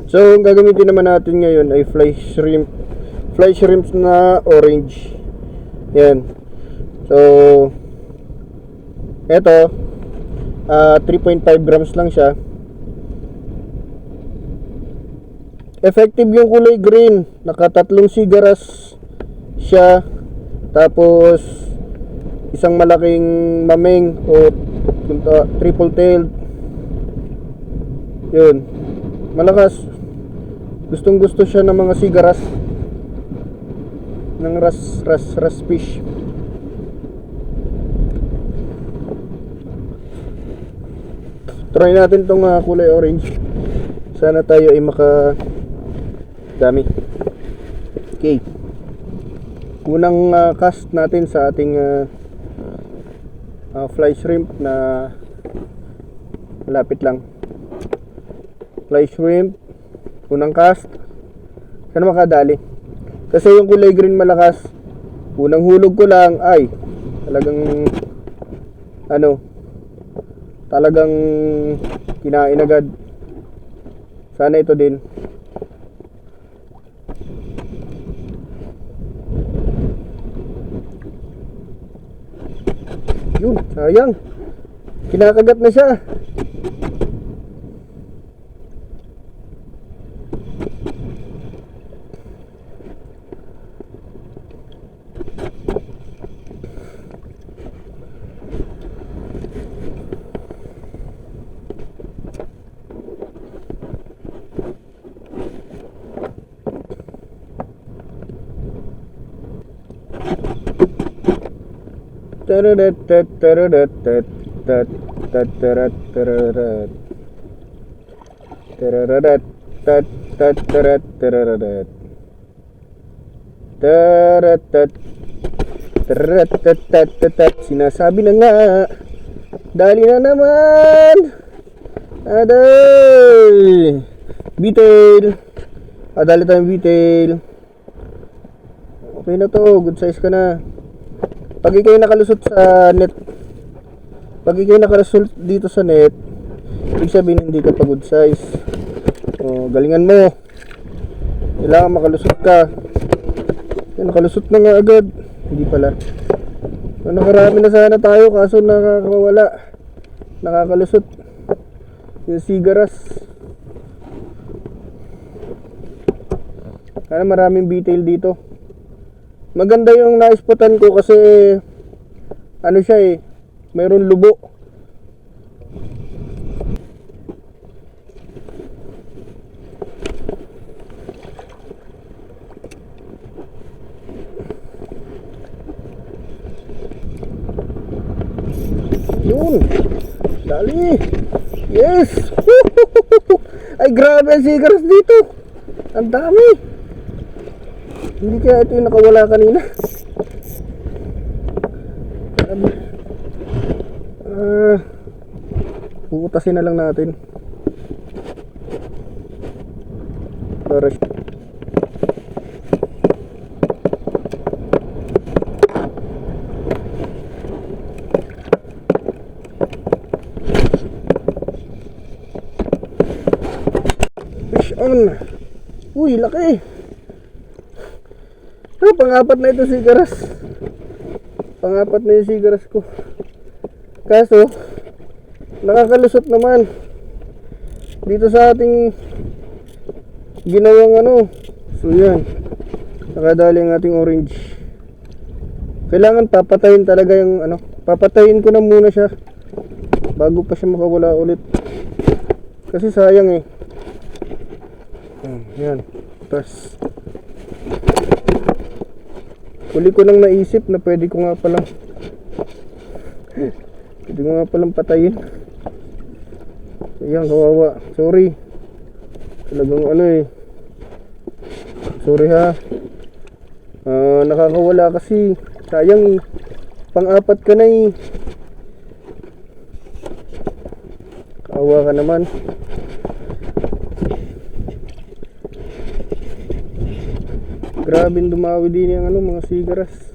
So, ang gagamitin naman natin ngayon ay fly shrimp. Fly shrimps na orange. Yan. So, eto, 3.5 grams lang siya. Effective yung kulay green. Nakatatlong sigaras siya. Tapos, isang malaking mameng o triple tailed. Yun. Malakas. Gustong gusto siya ng mga sigaras. Ng ras fish. Try natin tong kulay orange. Sana tayo ay maka dami. Okay. Unang cast natin sa ating fly shrimp na malapit lang. Fly shrimp, unang cast. Sana makadali. Kasi yung kulay green malakas. Unang hulog ko lang ay talagang kinain agad. Sana ito din. Yun, sayang. Kinakagat na siya. Sinasabi na nga, dali na naman. Aday, bitail. Dali tayong bitail. Okay na to, good size ka na. Pag ikay nakalusot sa net, pag ikay nakalusot dito sa net, ibig sabihin hindi ka pa good size. Galingan mo. Kailangan makalusot ka. Nakalusot na nga agad. Hindi pala. Nakarami na sana tayo kaso nakakawala. Nakakalusot yung sigaras. Sana maraming bitail dito. Maganda yung naispotan ko kasi ano siya mayroon lubo. Yun. Dali. Yes. Ay grabe ang sigaras dito. Ang dami. Hindi kaya ito yung nakawala kanina. Puputasin na lang natin. Para fish on. Uy, laki. Pang-apat na ito sigaras. Pang-apat na yung sigaras ko. Kaso nakakalusot naman dito sa ating ginawang So yan, nakadali ang ating orange. Kailangan papatayin talaga yung papatayin ko na muna siya bago pa siya makawala ulit. Kasi sayang yan. Tapos huli ko lang naisip na pwede ko nga palang patayin. Ayan, kawawa. Sorry. Talagang sorry ha. Nakakawala kasi. Sayang pang-apat ka na Kawawa ka naman. Grabing dumawi din yung mga sigaras.